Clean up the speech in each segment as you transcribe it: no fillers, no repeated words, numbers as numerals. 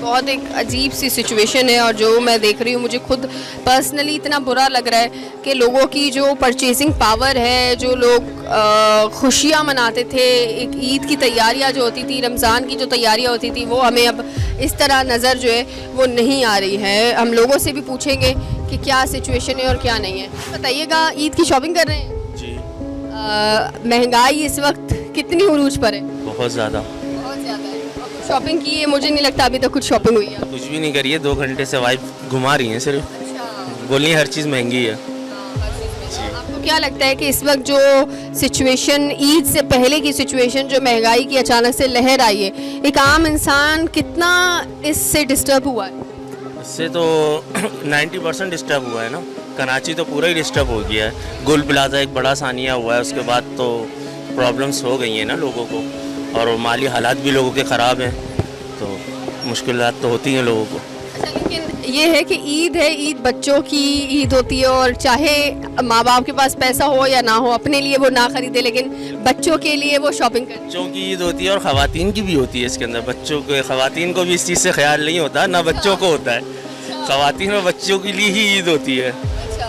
बहुत एक अजीब सी सिचुएशन है और जो मैं देख रही हूँ मुझे खुद पर्सनली इतना बुरा लग रहा है कि लोगों की जो परचेसिंग पावर है, जो लोग खुशियाँ मनाते थे, एक ईद की तैयारियाँ जो होती थी, रमज़ान की जो तैयारियाँ होती थी, वो हमें अब इस तरह नज़र जो है वो नहीं आ रही है। हम लोगों से भी पूछेंगे कि क्या सिचुएशन है और क्या नहीं है। बताइएगा, ईद की शॉपिंग कर रहे हैं जी। महंगाई इस वक्त कितनी उरूज पर है? बहुत ज़्यादा। बहुत ज़्यादा है। शॉपिंग की है? मुझे नहीं लगता अभी तक कुछ शॉपिंग हुई है। कुछ भी नहीं करी है, 2 घंटे से वाइफ घुमा रही हैं सिर्फ। बोल रही हैं हर चीज़ महंगी है। आपको क्या लगता है कि इस वक्त जो सिचुएशन, ईद से पहले की सिचुएशन, जो महंगाई की अचानक से लहर आई है, एक आम इंसान कितना इससे डिस्टर्ब हुआ है? इससे तो 90% डिस्टर्ब हुआ है ना। कराची तो पूरा ही डिस्टर्ब हो गया है। गुल प्लाजा एक बड़ा सानिया हुआ है, उसके बाद तो प्रॉब्लम्स हो गई हैं ना लोगों को, और माली हालात भी लोगों के ख़राब हैं, तो मुश्किलात तो होती हैं लोगों को। अच्छा, लेकिन ये है कि ईद है, ईद बच्चों की ईद होती है और चाहे माँ बाप के पास पैसा हो या ना हो, अपने लिए वो ना खरीदे, लेकिन बच्चों के लिए वो शॉपिंग करते हैं। बच्चों की ईद होती है और ख़वातीन की भी होती है। इसके अंदर बच्चों के, ख़वातीन को भी इस चीज़ से ख्याल नहीं होता ना, बच्चों को होता है। ख़वातीन और बच्चों के लिए ही ईद होती है।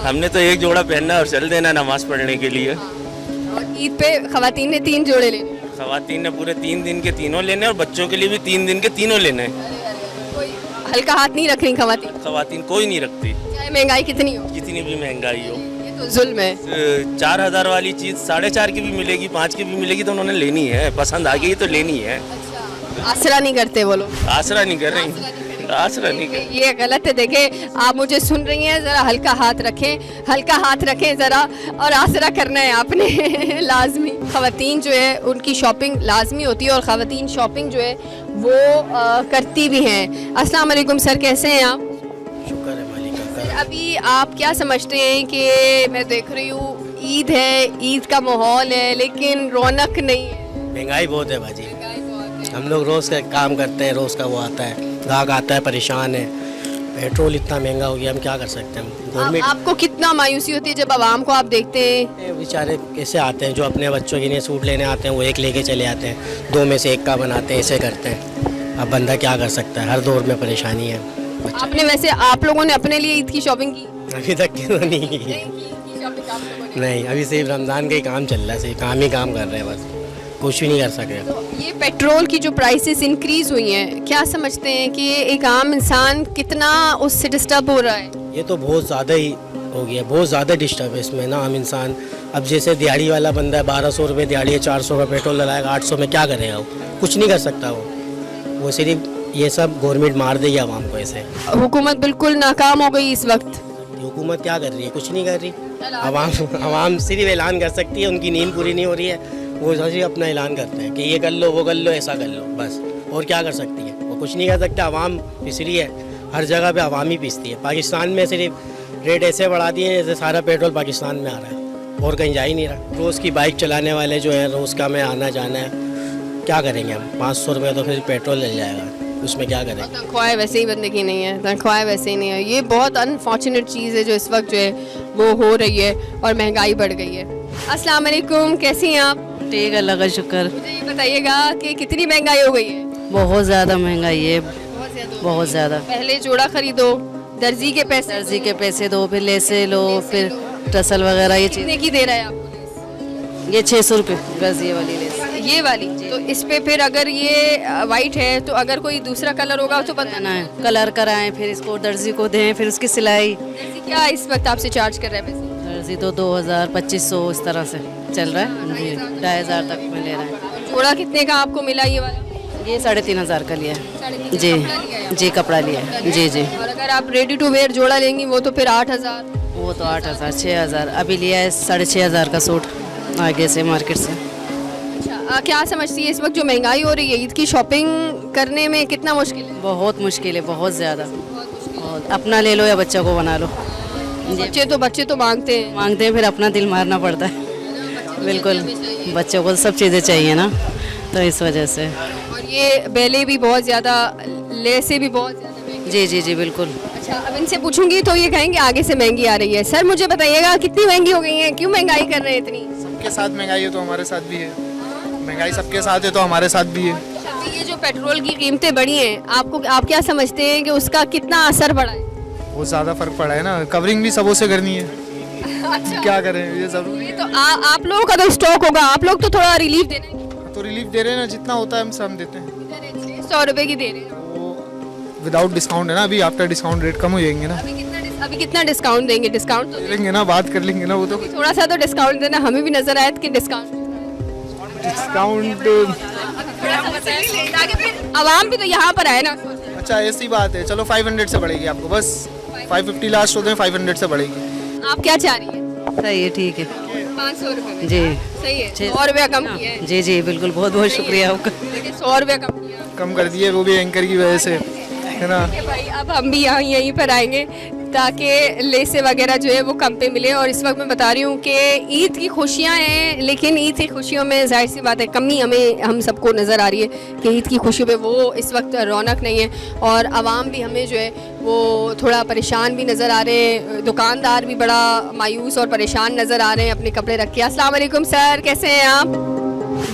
हमने तो एक जोड़ा पहनना और चल देना नमाज़ पढ़ने के लिए। और ईद पे ख़वातीन ने 3 जोड़े लेने, ख़वातीन ने पूरे 3 दिन के तीनों लेने और बच्चों के लिए भी 3 दिन के तीनों लेने। कोई हल्का हाथ नहीं रख रही ख़वातीन? ख़वातीन कोई नहीं रखती, चाहे महंगाई कितनी हो। कितनी भी महंगाई हो। ये तो जुल्म है। 4000 वाली चीज़ 4.5 की भी मिलेगी, 5 की भी मिलेगी, तो उन्होंने लेनी है। पसंद आ गई तो लेनी है। आसरा नहीं करते वो लोग। आसरा नहीं कर रही, आसरा नहीं कर। ये गलत है। देखें, आप मुझे सुन रही हैं, ज़रा हल्का हाथ रखें, हल्का हाथ रखें ज़रा, और आसरा करना है आपने लाजमी। ख़वातीन जो है उनकी शॉपिंग लाजमी होती है और ख़वातीन शॉपिंग जो है वो करती भी हैं। अस्सलाम वालेकुम सर, कैसे हैं आप? शुक्र है मालिक का सर, अभी आप क्या समझते हैं कि मैं देख रही हूँ ईद है, ईद का माहौल है, लेकिन रौनक नहीं है। महंगाई बहुत है भाजी। हम लोग रोज़ का काम करते हैं, रोज़ का वो आता है, ग्राहक आता है, परेशान है। पेट्रोल इतना महंगा हो गया, हम क्या कर सकते हैं। गवर्नमेंट आपको कितना मायूसी होती है जब आवाम को आप देखते हैं? बेचारे कैसे आते हैं, जो अपने बच्चों के लिए सूट लेने आते हैं वो एक लेके चले आते हैं, 2 में से 1 का बनाते हैं, ऐसे करते हैं। अब बंदा क्या कर सकता है, हर दौर में परेशानी है। आपने वैसे, आप लोगों ने अपने लिए ईद की शॉपिंग की? अभी तक की तो नहीं की। नहीं, अभी सिर्फ रमज़ान का ही काम चल रहा है, सिर्फ काम ही काम कर रहे हैं, बस कुछ भी नहीं कर सके। तो ये पेट्रोल की जो प्राइसेस इंक्रीज हुई हैं, क्या समझते हैं कि एक आम इंसान कितना उससे डिस्टर्ब हो रहा है? ये तो बहुत ज़्यादा ही हो गया, बहुत ज़्यादा डिस्टर्ब है इसमें ना आम इंसान। अब जैसे दिहाड़ी वाला बंदा है, 1200 रुपये दिहाड़ी है, 400 का पेट्रोल लगाएगा, 800 में क्या करेगा वो? कुछ नहीं कर सकता वो सिर्फ ये सब गवर्नमेंट मार देगी आवाम को ऐसे। हुकूमत बिल्कुल नाकाम हो गई इस वक्त। हुकूमत क्या कर रही है? कुछ नहीं कर रही। आवाम सिर्फ ऐलान कर सकती है, उनकी नींद पूरी नहीं हो रही है, वो सिर्फ अपना ऐलान करते हैं कि ये कर लो, वो कर लो, ऐसा कर लो, बस। और क्या कर सकती है वो? कुछ नहीं कर सकते। आवाम पिस रही है, हर जगह पे आवाम ही पिसती है। पाकिस्तान में सिर्फ रेट ऐसे बढ़ा दिए जैसे सारा पेट्रोल पाकिस्तान में आ रहा है और कहीं जा ही नहीं रहा। रोज़ की बाइक चलाने वाले जो है, रोज़ का में आना जाना है, क्या करेंगे हम? 500 रुपये तो फिर पेट्रोल ले जाएगा, उसमें क्या करें? तनख्वाहें वैसे ही बंदे की नहीं है, तनख्वाहें वैसे ही नहीं है। ये बहुत अनफॉर्चुनेट चीज़ है जो इस वक्त जो है वो हो रही है और महंगाई बढ़ गई है। अस्सलाम वालेकुम, कैसी हैं आप? ठीक है, अल्लाह का शुक्र। मुझे ये बताइएगा कि कितनी महंगाई हो गई है? बहुत ज़्यादा महंगाई है, बहुत ज़्यादा। पहले जोड़ा खरीदो, दर्जी के पैसे, दर्जी के पैसे दो, फिर लेसे लो, फिर टसल वगैरह, ये चीज़। कितने की दे रहा है आपको? ये 600 रुपये बस, ये वाली लेस। ये वाली तो इस पे फिर अगर ये वाइट है तो अगर कोई दूसरा कलर होगा तो पता ना है, कलर कराएं, फिर इसको दर्जी को दें, फिर उसकी सिलाई। दर्जी क्या इस वक्त आपसे चार्ज कर रहा है पैसे? दर्जी तो 2000, 2500 इस तरह से चल रहा है जी, 2500 तक में ले रहा है। जोड़ा कितने का आपको मिला ये वाला? ये 3500 का लिया है जी। जी, कपड़ा लिया है जी जी। और अगर आप रेडी टू वेयर जोड़ा लेंगी वो तो फिर 8000। वो तो 8000, 6000 अभी लिया है, 6500 का सूट आगे से मार्केट से। अच्छा, क्या समझती है इस वक्त जो महंगाई हो रही है, ईद की शॉपिंग करने में कितना मुश्किल है? बहुत मुश्किल है, बहुत ज़्यादा। बहुत, अपना ले लो या बच्चों को बना लो। बच्चे तो मांगते हैं, फिर अपना दिल मारना पड़ता है। बिल्कुल, बच्चों को सब चीज़ें चाहिए ना, तो इस वजह से। और ये बेले भी बहुत ज़्यादा, लेसे भी बहुत ज़्यादा। जी जी जी, बिल्कुल। अच्छा, अब इनसे पूछूंगी तो ये कहेंगे आगे से महंगी आ रही है। सर, मुझे बताइएगा कितनी महंगी हो गई है, क्यों महंगाई कर रहे हैं इतनी? सबके साथ महंगाई है तो हमारे साथ भी है, महंगाई सबके साथ है तो हमारे साथ भी है। ये जो पेट्रोल की कीमतें बढ़ी हैं, आप क्या समझते हैं कि उसका कितना असर पड़ा है? बहुत ज़्यादा फर्क पड़ा है ना, कवरिंग भी सबों से करनी है। क्या करें, ये सब ये तो आप लोगों का तो स्टॉक होगा, आप लोग तो थोड़ा रिलीफ दे रहे हैं। तो रिलीफ दे रहे हैं ना, जितना होता है हम देते हैं। 100 रुपए की दे रहे हैं। वो विदाउट डिस्काउंट है ना, अभी आफ्टर डिस्काउंट रेट कम हो जाएंगे ना। अभी कितना डिस्काउंट देंगे? डिस्काउंट तो लेंगे ना, बात कर लेंगे ना वो तो। थोड़ा सा तो डिस्काउंट देना, हमें भी नजर आया कि डिस्काउंट ताकि फिर आवाम भी तो यहाँ पर आए ना। अच्छा ऐसी बात है, चलो 500 से बढ़ेगी आपको, बस 550 लास्ट होते हैं, 500 से बढ़ेगी। आप क्या चाह रही हैं? सही है, ठीक है 500 रुपए में? जी। सही है, 100 रुपया कम किया है। जी जी बिल्कुल, बहुत बहुत शुक्रिया आपका। देखिए 100 रुपया कम किया कम कर दिए, वो भी एंकर की वजह से, है ना। है भाई। अब हम भी यहीं पर आएंगे ताकि लेसे वगैरह जो है वो कम पे मिले। और इस वक्त मैं बता रही हूँ कि ईद की खुशियाँ हैं, लेकिन ईद की खुशियों में जाहिर सी बात है कमी हम सबको नज़र आ रही है कि ईद की खुशियों पे वो इस वक्त रौनक नहीं है। और आवाम भी हमें जो है वो थोड़ा परेशान भी नज़र आ रहे हैं, दुकानदार भी बड़ा मायूस और परेशान नज़र आ रहे हैं अपने कपड़े रख के। अस्सलाम वालेकुम सर, कैसे हैं आप?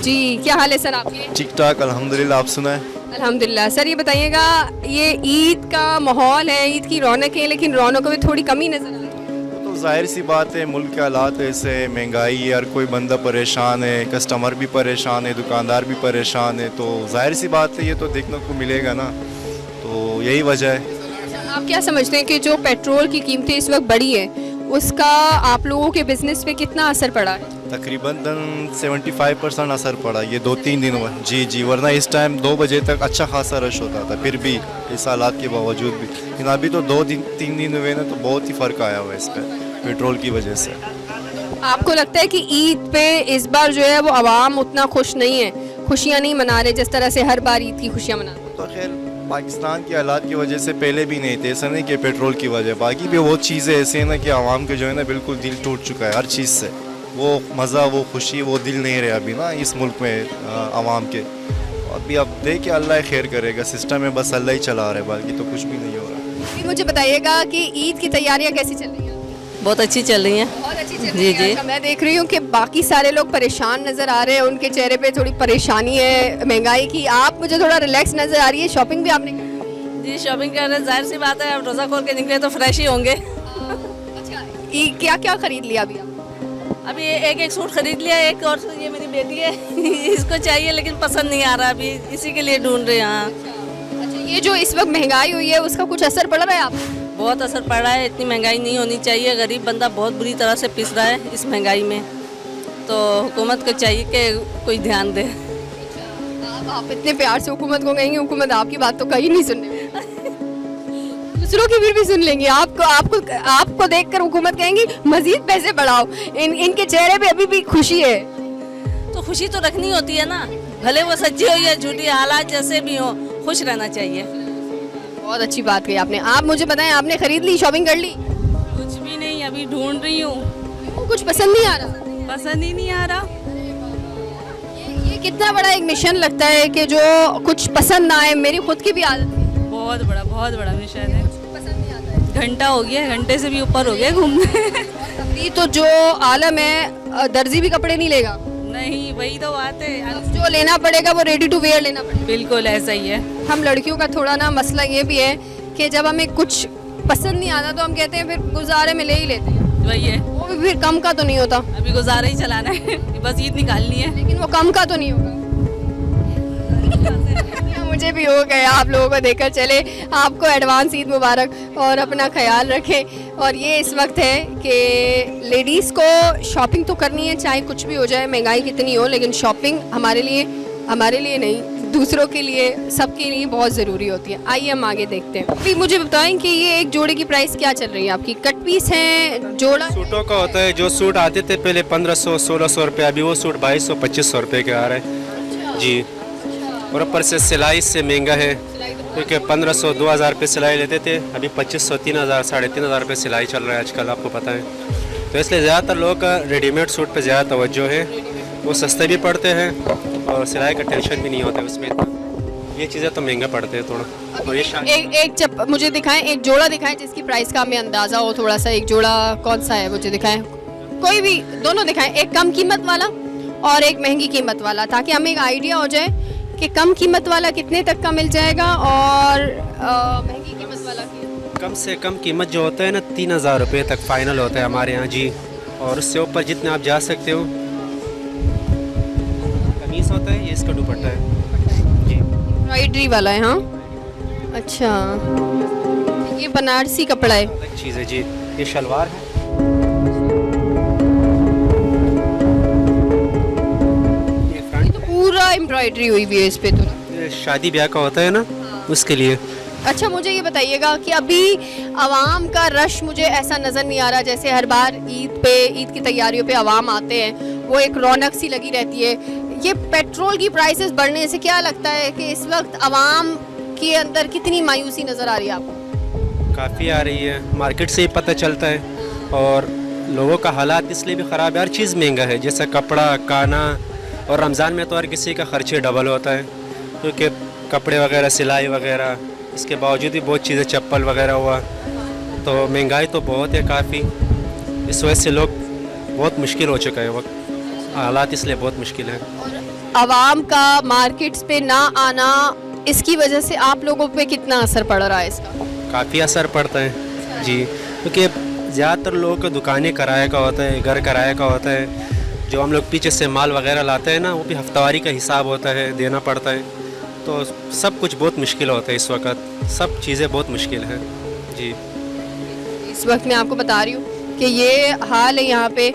जी, क्या हाल है सर आपके? ठीक ठाक अल्हम्दुलिल्लाह, आप सुनाएं? अल्हम्दुलिल्लाह। सर ये बताइएगा, ये ईद का माहौल है, ईद की रौनक है, लेकिन रौनकों में थोड़ी कमी नज़र आ रही है। तो जाहिर सी बात है, मुल्क के हालात ऐसे, महंगाई है, हर कोई बंदा परेशान है, कस्टमर भी परेशान है, दुकानदार भी परेशान है, तो जाहिर सी बात है ये तो देखने को मिलेगा ना, तो यही वजह है। आप क्या समझते हैं कि जो पेट्रोल की कीमतें इस वक्त बढ़ी है उसका आप लोगों के बिजनेस पे कितना असर पड़ा है? तकरीबन 75% असर पड़ा ये 2-3 दिन में। जी जी, वरना इस टाइम 2 बजे तक अच्छा खासा रश होता था, फिर भी इस हालात के बावजूद भी। लेकिन अभी तो 2-3 दिन हुए ना, तो बहुत ही फ़र्क आया हुआ है इस पर पेट्रोल की वजह से। आपको लगता है कि ईद पे इस बार जो है वो आवाम उतना खुश नहीं है, खुशियाँ नहीं मना रहे जिस तरह से हर बार ईद की खुशियाँ मनाते हैं? तो खैर पाकिस्तान के हालात की वजह से पहले भी नहीं थे, ऐसा नहीं कि पेट्रोल की वजह, बाकी भी बहुत चीज़ें ऐसे हैं ना कि आवाम के जो है ना बिल्कुल दिल टूट चुका है हर चीज़ से। वो मज़ा, वो खुशी, वो दिल नहीं रहे अभी ना इस मुल्क में आवाम के। अभी अब देखिए, अल्लाह खैर करेगा, सिस्टम में बस अल्लाह ही चला रहा है, बाकी तो कुछ भी नहीं हो रहा। फिर मुझे बताइएगा कि ईद की तैयारियाँ कैसी चल रही हैं? बहुत अच्छी चल रही हैं। बहुत अच्छी चल जी, रही है। जी। अच्छा, मैं देख रही हूँ कि बाकी सारे लोग परेशान नज़र आ रहे हैं, उनके चेहरे पे थोड़ी परेशानी है महंगाई की। आप मुझे थोड़ा रिलैक्स नज़र आ रही है। शॉपिंग भी आपने की? जी शॉपिंग कर रहे हैं, जाहिर सी बात है, अब रोज़ा खोल के निकले तो फ्रेश ही होंगे। अच्छा, क्या क्या खरीद लिया अभी आप? अभी एक सूट खरीद लिया, एक और ये मेरी बेटी है इसको चाहिए लेकिन पसंद नहीं आ रहा, अभी इसी के लिए ढूंढ रहे हैं। हाँ, अच्छा, ये जो इस वक्त महंगाई हुई है उसका कुछ असर पड़ रहा है आप? बहुत असर पड़ रहा है, इतनी महंगाई नहीं होनी चाहिए, गरीब बंदा बहुत बुरी तरह से पिस रहा है इस महंगाई में, तो हुकूमत को चाहिए कि कोई ध्यान दे। आप इतने प्यार से हुकूमत को कहेंगे, हुकूमत आपकी बात तो कहीं नहीं सुनने दूसरों की फिर भी सुन लेंगे। आपको देखकर हुकूमत कहेंगी मजीद पैसे बढ़ाओ। इनके चेहरे पे अभी भी खुशी है, तो खुशी तो रखनी होती है ना, भले वो सच्ची हो या झूठी, हालात जैसे भी हो खुश रहना चाहिए। बहुत अच्छी बात कही आपने। आप मुझे बताएं, आपने खरीद ली, शॉपिंग कर ली? कुछ भी नहीं, अभी ढूंढ रही हूँ, कुछ पसंद नहीं आ रहा? पसंद ही नहीं आ रहा। ये कितना बड़ा एक मिशन लगता है कि जो कुछ पसंद ना आए। मेरी खुद की भी आदत है, बहुत बड़ा मिशन है। पसंद नहीं आता है। घंटा हो गया, घंटे से भी ऊपर हो गया घूमने। अभी तो जो आलम है, दर्जी भी कपड़े नहीं लेगा। नहीं, वही तो बात है। अब जो लेना पड़ेगा वो रेडी टू वेयर लेना पड़ेगा। बिल्कुल ऐसा ही है। हम लड़कियों का थोड़ा ना मसला ये भी है कि जब हमें कुछ पसंद नहीं आता तो हम कहते हैं फिर गुजारे में ले ही लेते हैं, वही है, वो भी फिर कम का तो नहीं होता। अभी गुजारा ही चलाना है बस ईद निकालनी है। लेकिन वो कम का तो नहीं होगा। मुझे भी हो गया, आप लोगों को देखकर चले। आपको एडवांस ईद मुबारक और अपना ख्याल रखें। और ये इस वक्त है कि लेडीज़ को शॉपिंग तो करनी है, चाहे कुछ भी हो जाए, महंगाई कितनी हो, लेकिन शॉपिंग हमारे लिए नहीं, दूसरों के लिए, सबके लिए बहुत ज़रूरी होती है। आइए हम आगे देखते हैं। अभी मुझे बताएं कि ये एक जोड़े की प्राइस क्या चल रही है आपकी? कट पीस है, जोड़ा? सूटों का होता है, जो सूट आते थे पहले 1500-1600 रुपये, अभी वो सूट 2200-2500 रुपये के आ रहे हैं जी। और ऊपर से सिलाई से महंगा है, क्योंकि 1500-2000 रुपये सिलाई लेते थे, अभी 2500-3000, 3500 रुपये सिलाई चल रहा है आजकल, आपको पता है। तो इसलिए ज़्यादातर लोगों का रेडीमेड सूट पे ज़्यादा तवज्जो है, वो सस्ते भी पड़ते हैं और सिलाई का टेंशन भी नहीं होता उसमें। ये चीज़ें तो महंगा पड़ते हैं थोड़ा। और ये एक मुझे दिखाएं, एक जोड़ा दिखाएं जिसकी प्राइस का हमें अंदाज़ा हो थोड़ा सा। एक जोड़ा कौन सा है मुझे दिखाएं, कोई भी, दोनों दिखाएं, एक कम कीमत वाला और एक महंगी कीमत वाला, ताकि हमें एक आइडिया हो जाए कि कम कीमत वाला कितने तक का मिल जाएगा और महंगी कीमत वाला कम से कम कीमत जो होता है ना 3000 रुपये तक फाइनल होता है हमारे यहाँ जी, और उससे ऊपर जितने आप जा सकते हो। कमीज होता है, ये इसका दुपट्टा है जी, एम्ब्रॉयडरी वाला है। हाँ, अच्छा, ये बनारसी कपड़ा है। अलग चीज़ है जी। ये शलवार है, ये फ्रंट तो पूरा एम्ब्रॉयडरी हुई हुई है इस पे तो ना। ये शादी ब्याह का होता है ना, उसके लिए। अच्छा, मुझे ये बताइएगा कि अभी आवाम का रश मुझे ऐसा नज़र नहीं आ रहा जैसे हर बार ईद की तैयारियों पे आवाम आते हैं, वो एक रौनक सी लगी रहती है। ये पेट्रोल की प्राइसेस बढ़ने से क्या लगता है कि इस वक्त आवाम के अंदर कितनी मायूसी नज़र आ रही है आपको? काफ़ी आ रही है, मार्केट से ही पता चलता है। और लोगों का हालात इसलिए भी ख़राब है, हर चीज़ महंगा है, जैसे कपड़ा, खाना, और रमज़ान में तो हर किसी का खर्चे डबल होता है, क्योंकि कपड़े वगैरह, सिलाई वगैरह, इसके बावजूद भी बहुत चीज़ें, चप्पल वगैरह हुआ, तो महंगाई तो बहुत है काफ़ी। इस वजह से लोग बहुत मुश्किल हो चुका है वक्त, हालात इसलिए बहुत मुश्किल है। आवाम का मार्केट्स पे ना आना, इसकी वजह से आप लोगों पे कितना असर पड़ रहा है इसका? काफ़ी असर पड़ता है जी, क्योंकि ज़्यादातर लोगों को दुकानें किराए का होता है, घर किराए का होता है। जो हम लोग पीछे से माल वगैरह लाते हैं ना, वो भी हफ्तावारी का हिसाब होता है, देना पड़ता है, तो सब कुछ बहुत मुश्किल होता है इस वक्त, सब चीज़ें बहुत मुश्किल है जी। इस वक्त मैं आपको बता रही हूँ कि ये हाल है यहाँ पे